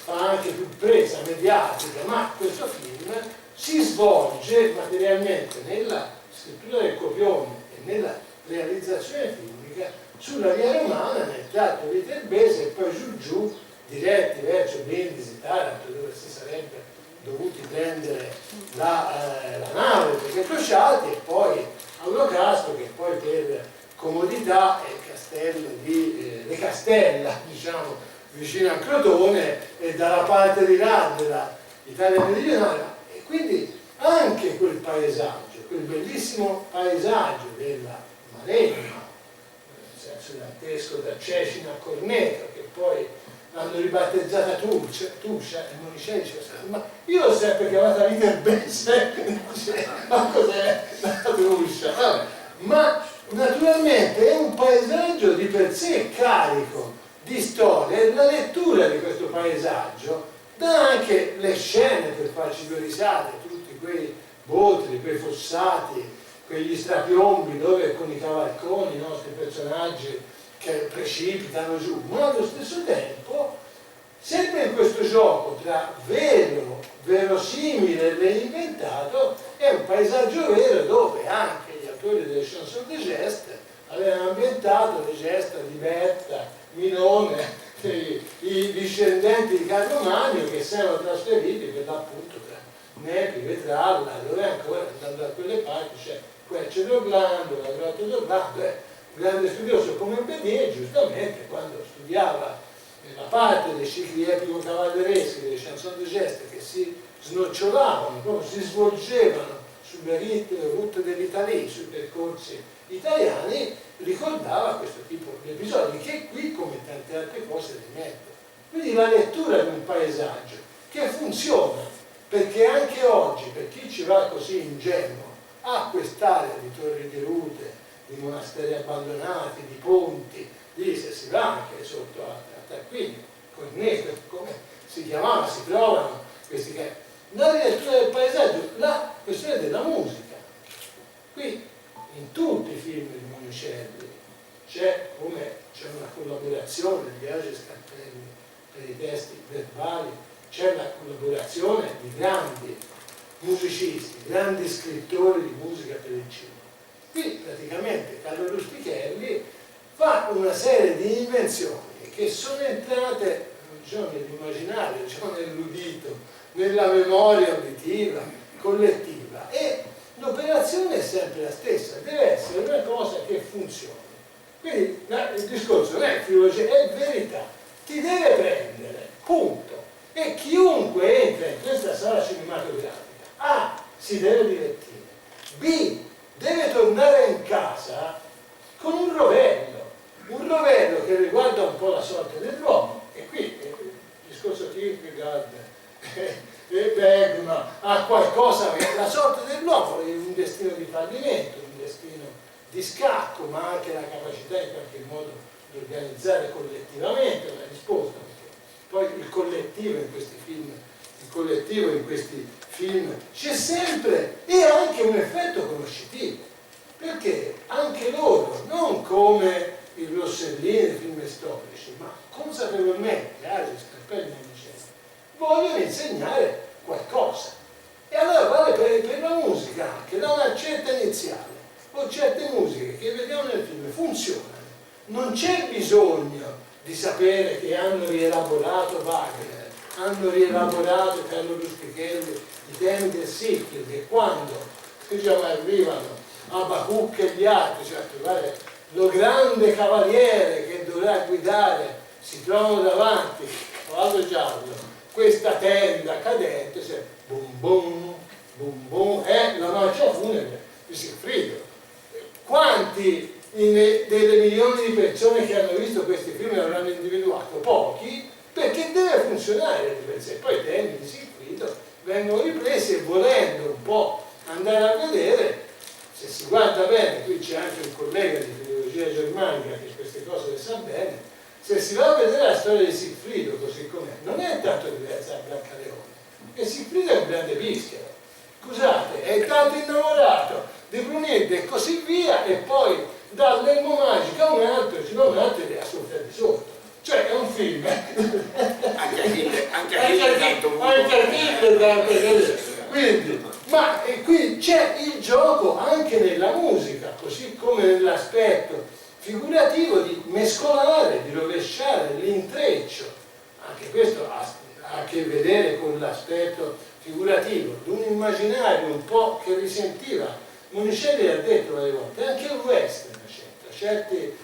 fa anche più presa mediatica, ma questo film si svolge materialmente nella scrittura del copione e nella realizzazione filmica sulla via romana, nel tratto viterbese e poi giù diretti verso Brindisi, Taranto, dove si sarebbe dovuti prendere la nave per le crociate, e poi a Eurocastro, che poi per comodità è il castello di Le Castella, diciamo, vicino a Crotone, e dalla parte di là dell'Italia meridionale. E quindi anche quel paesaggio, quel bellissimo paesaggio della Marenna, nel senso dantesco, da Cecina a Corneto, che poi l'hanno ribattezzata Tuscia, e Monicelli dice, ma io l'ho sempre chiamata Viterbese, ma cos'è la Tuscia? Vabbè. Ma naturalmente è un paesaggio di per sé carico di storia, e la lettura di questo paesaggio dà anche le scene per farci due risate, tutti quei botri, quei fossati, quegli strapiombi dove con i cavalconi i nostri personaggi che precipitano giù, ma allo stesso tempo, sempre in questo gioco tra vero, verosimile e inventato, è un paesaggio vero dove anche gli autori delle Chansons de Geste avevano ambientato le gesta di Berta, Minone, i discendenti di Carlo Magno, che si erano trasferiti per l'appunto tra Nepi, Vetralla, dove ancora andando da quelle parti c'è Querce d'Orlando, la Grotta d'Orlando. Un grande studioso come Bédier, giustamente, quando studiava la parte dei cicli epico-cavallereschi, delle Chansons de Geste, che si snocciolavano, proprio si svolgevano sulle route dell'Italia, sui percorsi italiani, ricordava questo tipo di episodi, che qui, come tante altre cose, rimetto. Quindi la lettura di un paesaggio che funziona, perché anche oggi, per chi ci va così ingenuo, ha quest'area di torri di rute, di monasteri abbandonati, di ponti, lì se si va anche sotto a Tarquinio, Corneto, come si chiamava, si trovano questi che... La rilettura del paesaggio, la questione della musica. Qui, in tutti i film di Monicelli, c'è una collaborazione di Age Scarpelli per i testi verbali, c'è la collaborazione di grandi musicisti, grandi scrittori di musica per il cinema. Qui praticamente Carlo Ruspichelli fa una serie di invenzioni che sono entrate, diciamo, nell'immaginario, diciamo, nell'udito, nella memoria uditiva, collettiva, e l'operazione è sempre la stessa, deve essere una cosa che funzioni. Quindi il discorso non è filologia, è verità, ti deve prendere, punto. E chiunque entra in questa sala cinematografica, A, si deve divertire, B, deve tornare in casa con un rovello che riguarda un po' la sorte dell'uomo. E qui il Kierkegaard e Bergman a qualcosa, la sorte dell'uomo è un destino di fallimento, un destino di scacco, ma anche la capacità in qualche modo di organizzare collettivamente la risposta, perché poi il collettivo in questi film c'è sempre, e anche un effetto conoscitivo, perché anche loro, non come il Rossellini, i film storici, ma consapevolmente, Scarpelli non diceva, vogliono insegnare qualcosa. E allora vale per la musica anche, da una certa iniziale, o certe musiche che vediamo nel film funzionano. Non c'è bisogno di sapere che hanno rielaborato Wagner, hanno rielaborato Carlo Rustichelli i temi del Sicchio, che quando arrivano a Bacuc e gli altri, cioè a trovare lo grande cavaliere che dovrà guidare, si trovano davanti, cavallo giallo, questa tenda cadente, cioè bum bum, bum bum, è la marcia funebre di Sigfrido. Quanti delle milioni di persone che hanno visto questi film l'avranno individuato? Pochi, perché deve funzionare di per sé. Poi i temi di Sigfrido vengono ripresi e, volendo un po' andare a vedere, se si guarda bene, qui c'è anche un collega di filologia germanica che queste cose le sa bene, se si va a vedere la storia di Sigfrido così com'è, non è tanto diversa da Brancaleone, perché Sigfrido è un grande bischero, scusate, è tanto innamorato di Brunilde e così via, e poi dall'elmo magico a un altro, ci va un altro e le ha sofferto di sotto. Cioè è un film. Anche Achille, quindi, ma qui c'è il gioco anche nella musica, così come nell'aspetto figurativo di mescolare, di rovesciare l'intreccio. Anche questo ha a che vedere con l'aspetto figurativo, di un immaginario un po' che risentiva. Monicelli ha detto varie volte, anche il western c'entra, certi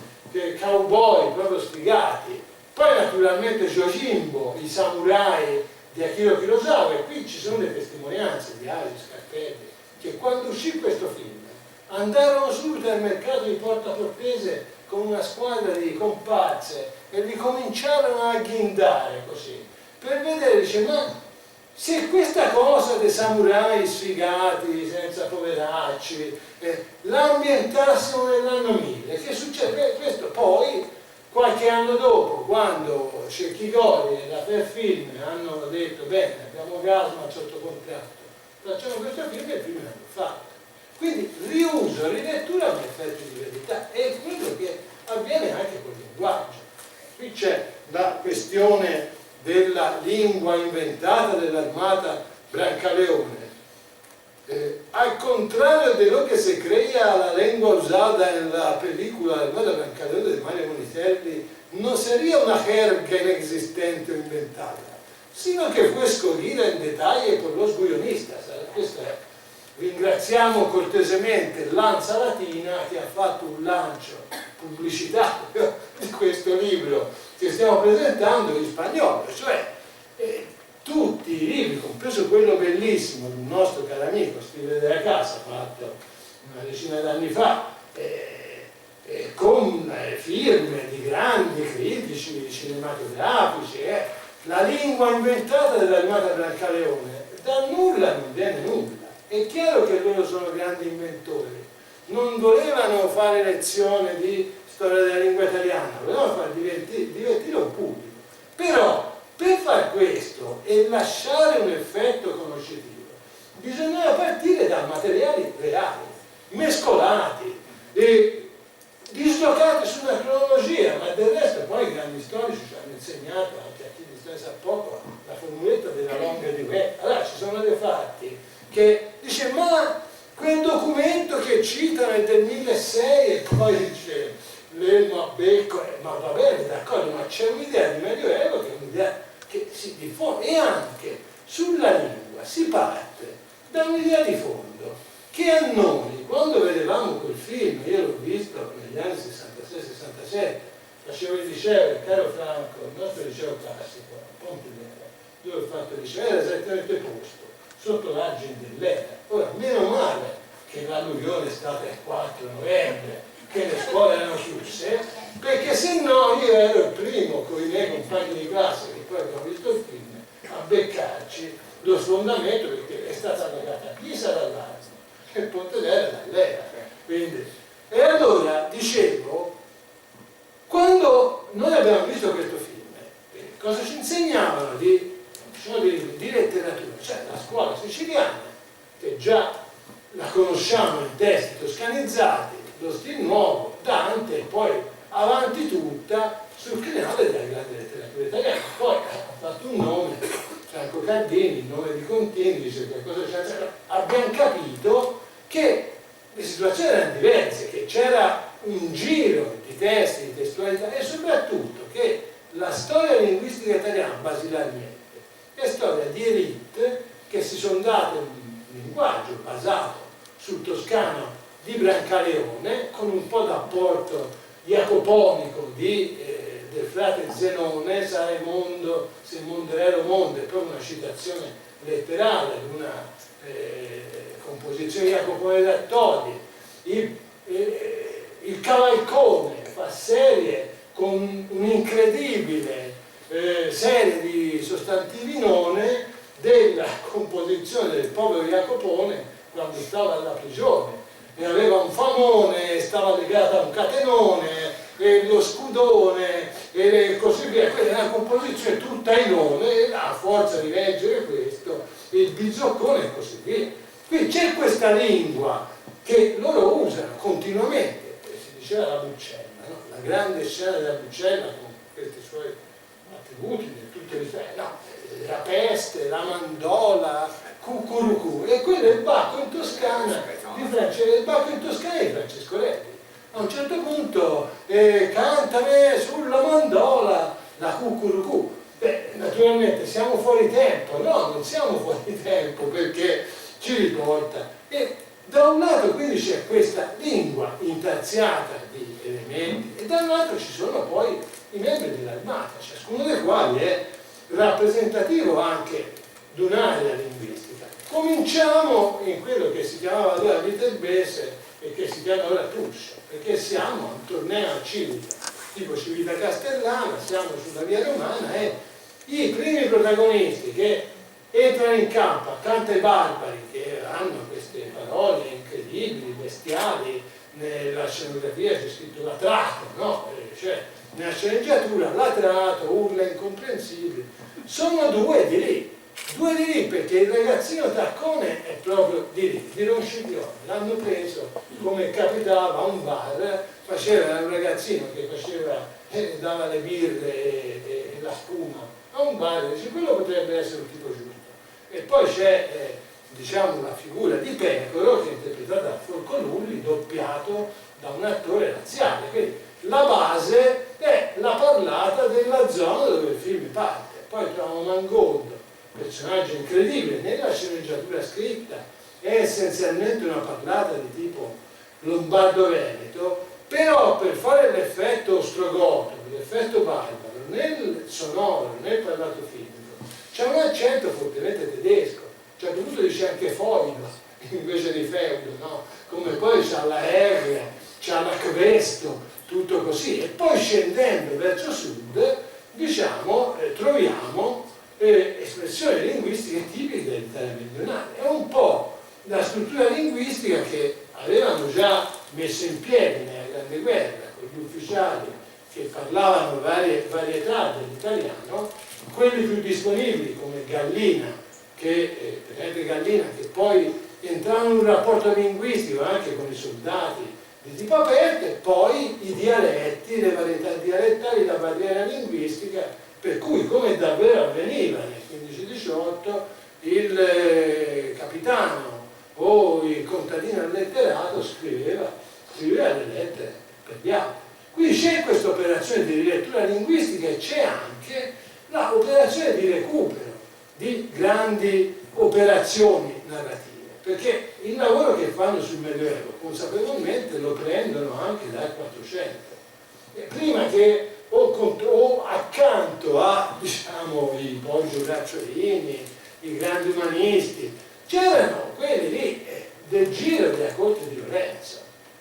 cowboy proprio sfigati, poi naturalmente Yojimbo, i samurai di Akira Kurosawa, e qui ci sono le testimonianze di Ari Scarpelli, che quando uscì questo film andarono subito al mercato di Porta Portese con una squadra di comparse e li cominciarono a ghindare così, per vedere, dice, ma se questa cosa dei samurai sfigati, senza poveracci, l'ambientassimo nell'anno 1000, che succede? Questo poi, qualche anno dopo, quando Cecchigori e la Fairfilm hanno detto, bene, abbiamo Gasman sotto contratto, facciamo questo film, e il film l'hanno fatto. Quindi riuso, rilettura con effetti di verità, è quello che avviene anche col linguaggio. Qui c'è la questione della lingua inventata dell'armata Brancaleone. Al contrario de lo que se creía, la lengua usada en la película Armata Brancaleone de Mario Monicelli no sería una jerga inexistente o inventada, sino che fue escogida en detalle por los guionistas. Questo è. Ringraziamo cortesemente l'Ansa Latina che ha fatto un lancio pubblicitario di questo libro che stiamo presentando in spagnolo, cioè tutti i libri, compreso quello bellissimo di un nostro caro amico, Stile della Casa, fatto una decina d'anni fa, con firme di grandi critici cinematografici, la lingua inventata dell'Armata Brancaleone, da nulla non viene nulla. È chiaro che loro sono grandi inventori, non volevano fare lezione di storia della lingua italiana, volevano far divertire un pubblico. Però per far questo e lasciare un effetto conoscitivo bisognava partire da materiali reali, mescolati e dislocati su una cronologia, ma del resto poi i grandi storici ci hanno insegnato, anche a chi di storia sa poco, la formuletta della longa di Web. Allora ci sono dei fatti che dice, ma quel documento che citano è del 1006 e poi dice l'elmo a becco, ma va bene, d'accordo, ma c'è un'idea di Medioevo che è un'idea che si diffonde, e anche sulla lingua si parte da un'idea di fondo che a noi, quando vedevamo quel film, io l'ho visto negli anni 66-67, facevo il liceo, il caro Franco, il nostro liceo classico, a Pontevedra, io ho fatto il liceo, era esattamente posto sotto l'argine dell'era. Ora, meno male che l'alluvione è stata il 4 novembre, che le scuole erano chiuse, perché se no io ero il primo con i miei compagni di classe, che poi abbiamo visto il film, beccarci lo sfondamento, perché è stata legata a Pisa dall'alto e Pontedera dall'era. Quindi, e allora dicevo, quando noi abbiamo visto questo film, cosa ci insegnavano di letteratura? Cioè la scuola siciliana, che già la conosciamo in testi toscanizzati, lo stile nuovo, Dante, e poi avanti tutta sul crinale della grande letteratura italiana. Poi ha fatto un nome, Franco Cardini, il nome di Contini, dice qualcosa c'è. Abbiamo capito che le situazioni erano diverse, che c'era un giro di testi, di testualità, e soprattutto che la storia linguistica italiana, basilarmente, è storia di elite che si sono date un linguaggio basato sul toscano di Brancaleone, con un po' d'apporto jacoponico del frate Zenone, Sare mondo, se monderero mondo, è proprio una citazione letterale, una composizione jacopone da Todi. Il Cavalcone fa serie con un'incredibile serie di sostantivi none della composizione del povero Jacopone quando stava alla prigione, e aveva un famone, stava legato a un catenone, e lo scudone e così via. Quindi è una composizione tutta in nome, e a forza di leggere questo, il bizoccone e così via. Quindi c'è questa lingua che loro usano continuamente, si diceva la Buccella, no? La grande scena della Buccella con questi suoi attributi, tutte le la peste, la mandola, cucurucù, e quello è il bacco in Toscana di Francesco Levi. A un certo punto cantami sulla mandola la cucurucù. Beh, naturalmente siamo fuori tempo, no, non siamo fuori tempo, perché ci riporta. E da un lato quindi c'è questa lingua intarsiata di elementi, e dall'altro ci sono poi i membri dell'armata, ciascuno dei quali è rappresentativo anche di un'area linguistica. Cominciamo in quello che si chiamava allora Viterbese e che si chiama ora Tuscia, perché siamo a un torneo civica, tipo Civita Castellana, siamo sulla via Romana, e i primi protagonisti che entrano in campo accanto ai barbari, che hanno queste parole incredibili, bestiali, nella scenografia c'è scritto latrato, no? Cioè nella sceneggiatura latrato, urla incomprensibili, sono due di lì, perché il ragazzino Taccone è proprio di Ronciglione, l'hanno preso come capitava a un bar, faceva un ragazzino che dava le birre e la spuma a un bar, e dice quello potrebbe essere un tipo giusto. E poi c'è diciamo la figura di Pecoro, che è interpretata da Forcolulli, doppiato da un attore razziale. Quindi la base è la parlata della zona dove il film parte. Poi troviamo Mangoldo, personaggio incredibile, nella sceneggiatura scritta è essenzialmente una parlata di tipo lombardo-veneto, però per fare l'effetto ostrogoto, l'effetto barbaro, nel sonoro, nel parlato filmico, c'è un accento fortemente tedesco, cioè dovuto dice anche foido invece di feudo, no? Come poi c'ha la R, c'ha la Questo, tutto così, e poi scendendo verso sud, diciamo, troviamo espressioni linguistiche tipiche dell'Italia meridionale. È un po' la struttura linguistica che avevano già messo in piedi nella Grande Guerra, con gli ufficiali che parlavano varie varietà dell'italiano, quelli più disponibili come Gallina, che poi entravano in un rapporto linguistico anche con i soldati di tipo aperto, e poi i dialetti, le varietà dialettali, la barriera linguistica, per cui come davvero avveniva nel 15-18 il capitano o il contadino alletterato scriveva le lettere per gli altri. Quindi c'è questa operazione di rilettura linguistica e c'è anche l'operazione di recupero di grandi operazioni narrative, perché il lavoro che fanno sul Medioevo consapevolmente lo prendono anche dal Quattrocento. Prima che o accanto a diciamo i Poggio Bracciolini, i grandi umanisti, c'erano quelli lì del giro della corte di Lorenzo,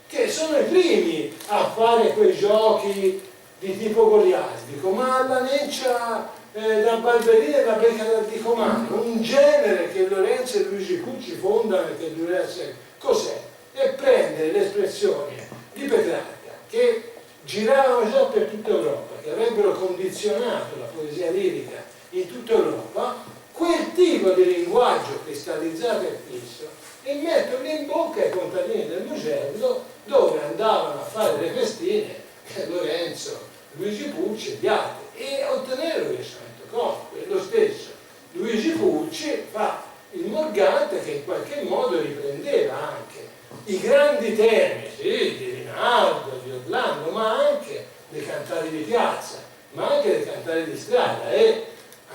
che sono i primi a fare quei giochi di tipo goliardico, ma alla Neccia da Barberina e la becca da Dicomano, un genere che Lorenzo e Luigi Pucci fondano e che durerà sempre. Cos'è? È prendere le espressioni di Petrarca che giravano già per tutta Europa, che avrebbero condizionato la poesia lirica in tutta Europa, quel tipo di linguaggio cristallizzato e fisso, e metterlo in bocca ai contadini del Mugello, dove andavano a fare le festine Lorenzo, Luigi Pucci e gli altri, e ottenere un riassunto comico. E lo stesso Luigi Pucci fa il Morgante, che in qualche modo riprendeva anche i grandi temi, sì, di Rinaldo, di Orlando, ma anche dei cantari di piazza, ma anche dei cantari di strada. E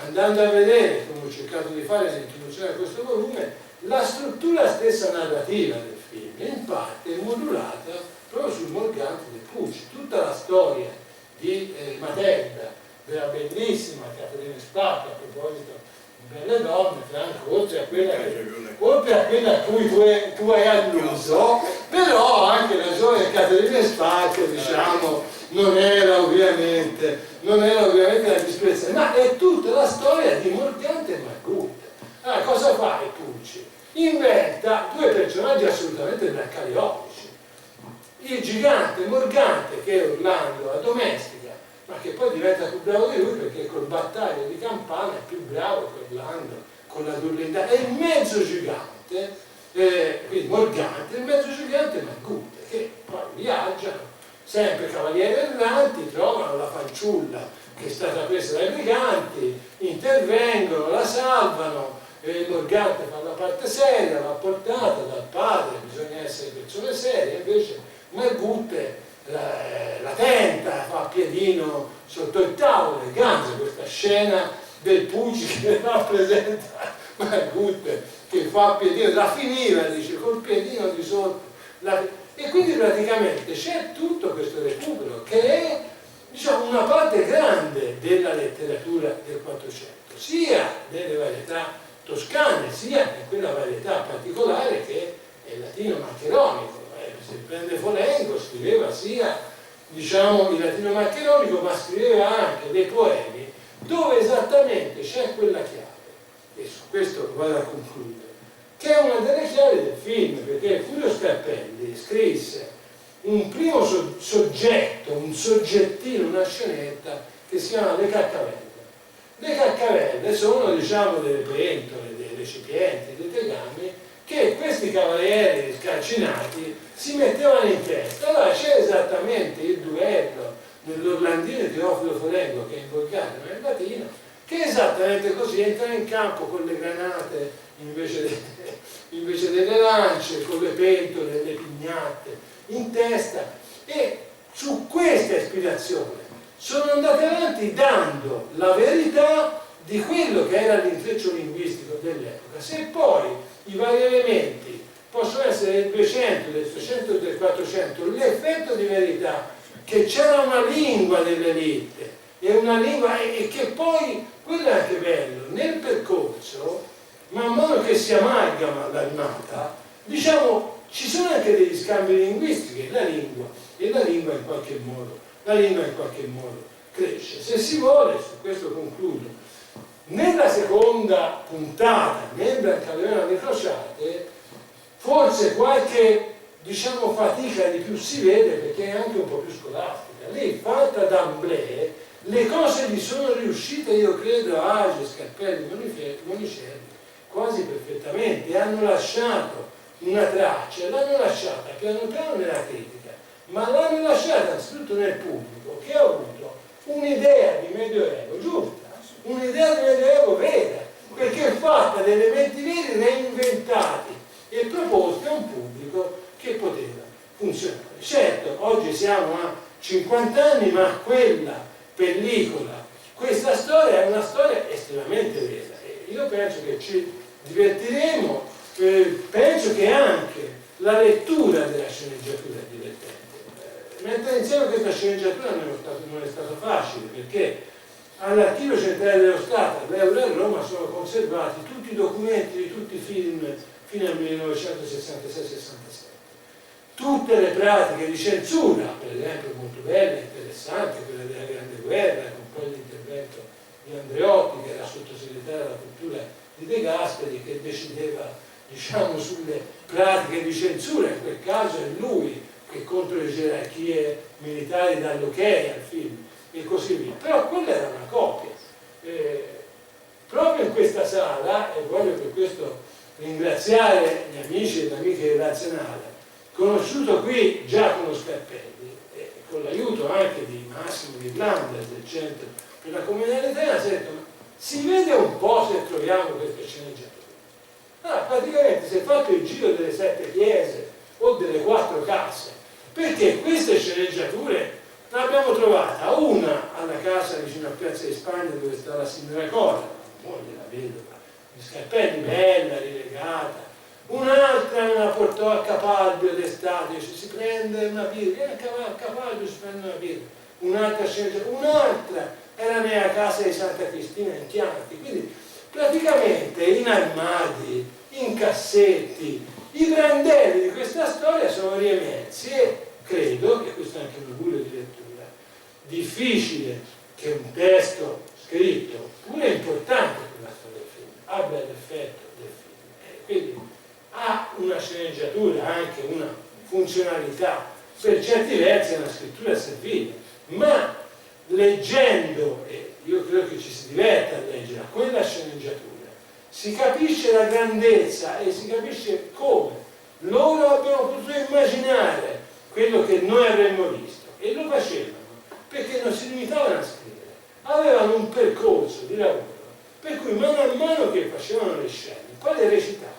andando a vedere, come ho cercato di fare nell'introduzione a questo volume, la struttura stessa narrativa del film in parte è modulata proprio sul Morgante del Pucci. Tutta la storia di Matilda, della bellissima Caterina Spacca, a proposito di belle donne, Franco, oltre a quella a cui tu hai alluso, però anche la giovane Caterina Spacca, diciamo, non era ovviamente da disprezzare, ma è tutta la storia di Morgante e Margutta. Allora, cosa fa il Pucci? Inventa due personaggi assolutamente braccalionici: il gigante Morgante, che è Orlando la domestica, ma che poi diventa più bravo di lui perché col battaglio di campana è più bravo che Orlando con la durlindà, e il mezzo gigante, quindi Morgante, il mezzo gigante Margutta, che poi viaggiano sempre cavalieri erranti, trovano la fanciulla che è stata presa dai briganti, intervengono, la salvano. Morgante fa la parte seria, va portata dal padre, bisogna essere persone serie, invece Margutta la tenta, fa piedino sotto il tavolo e ganza. Questa scena del Pucci che rappresenta Margutta che fa piedino, la finiva, dice, col piedino di sotto, e quindi praticamente c'è tutto questo recupero che è, diciamo, una parte grande della letteratura del Quattrocento, sia nelle varietà toscane, sia in quella varietà particolare che è il latino maccheronico. Se prende Folengo, scriveva sia, diciamo, il latino maccheronico, ma scriveva anche dei poemi dove esattamente c'è quella chiave, e su questo vado a concludere, che è una delle chiavi del film, perché Furio Scarpelli scrisse un primo soggetto, un soggettino, una scenetta che si chiama Le Caccavelle. Le caccavelle sono, diciamo, delle pentole, dei recipienti, dei tegami che questi cavalieri scalcinati si mettevano in testa. Allora c'è esattamente il duello dell'Orlandino e Teofilo Folengo, che è in volgare ma in latino, che esattamente così entra in campo con le granate invece delle lance, con le pentole, le pignate in testa, e su questa ispirazione sono andati avanti dando la verità di quello che era l'intreccio linguistico dell'epoca. Se poi i vari elementi possono essere del 200, del 300 e del 400, l'effetto di verità che c'era una lingua dell'elite e una lingua, e che poi, quello è anche bello, nel percorso, man mano che si amalgama l'armata, diciamo, ci sono anche degli scambi linguistici, la lingua in qualche modo cresce. Se si vuole, su questo concludo, nella seconda puntata, nel Brancaleone alle crociate, forse qualche, diciamo, fatica di più si vede, perché è anche un po' più scolastica. Lì, fatta d'amblè, le cose gli sono riuscite, io credo, a Age, Scarpelli, Monicelli, quasi perfettamente, e hanno lasciato una traccia, l'hanno lasciata piano piano nella critica, ma l'hanno lasciata innanzitutto nel pubblico, che ha avuto un'idea di Medioevo giusta, un'idea di Medioevo vera, perché è fatta di elementi veri reinventati e proposti a un pubblico che poteva funzionare. Certo, oggi siamo a 50 anni, ma quella pellicola, questa storia è una storia estremamente vera, e io penso che ci divertiremo, penso che anche la lettura della sceneggiatura è divertente. Mettere insieme questa sceneggiatura non è stato facile, perché all'Archivio Centrale dello Stato, all'Euro a Roma, sono conservati tutti i documenti di tutti i film fino al 1966-67. Tutte le pratiche di censura, per esempio molto belle, interessanti, quelle della Grande Guerra, con poi l'intervento di Andreotti, che era sottosegretario alla cultura di De Gasperi, che decideva, diciamo, sulle pratiche di censura. In quel caso è lui che, contro le gerarchie militari, dà l'ok al film e così via. Però quella era una copia. Proprio in questa sala, e voglio per questo ringraziare gli amici e le amiche del Razionale, conosciuto qui Giacomo Scarpelli, e con l'aiuto anche di Massimo di Flanders del Centro per la Comunità Italiana, si è detto: ma si vede un po' se troviamo queste sceneggiature. Praticamente si è fatto il giro delle 7 chiese o delle 4 case, perché queste sceneggiature l'abbiamo trovata una alla casa vicino a Piazza di Spagna, dove sta la signora Cora, la moglie, la vedova di Scarpelli, bella, rilegata. Un'altra me la portò a Capalbio d'estate, si prende una birra, a Capalbio si prende una birra. Un'altra sceneggiatura, un'altra era nella casa di Santa Cristina in Chianti. Quindi praticamente in armadi, in cassetti, i brandelli di questa storia sono riemersi, e credo, e questo è anche un augurio di lettura, difficile che un testo scritto, pure importante per la storia del film, abbia l'effetto del film. Quindi ha una sceneggiatura, anche una funzionalità, per certi versi è una scrittura servile, ma leggendo, e io credo che ci si diverta a leggere quella sceneggiatura, si capisce la grandezza e si capisce come loro abbiano potuto immaginare quello che noi avremmo visto, e lo facevano perché non si limitavano a scrivere, avevano un percorso di lavoro per cui mano a mano che facevano le scene poi le recitavano,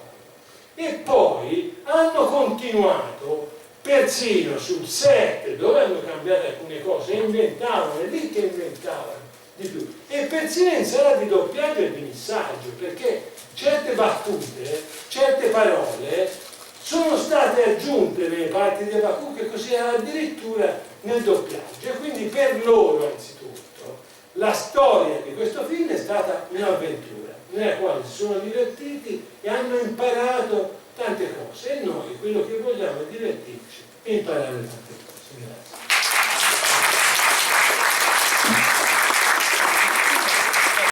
e poi hanno continuato persino sul set, dove hanno cambiato alcune cose, inventavano, è lì che inventavano di più, e persino in sala di doppiaggio e di missaggio, perché certe battute, certe parole sono state aggiunte nelle parti di Abacuc, e così addirittura nel doppiaggio. E quindi per loro, anzitutto, la storia di questo film è stata un'avventura nella quale si sono divertiti e hanno imparato tante cose, e noi quello che vogliamo è divertirci e imparare tante cose.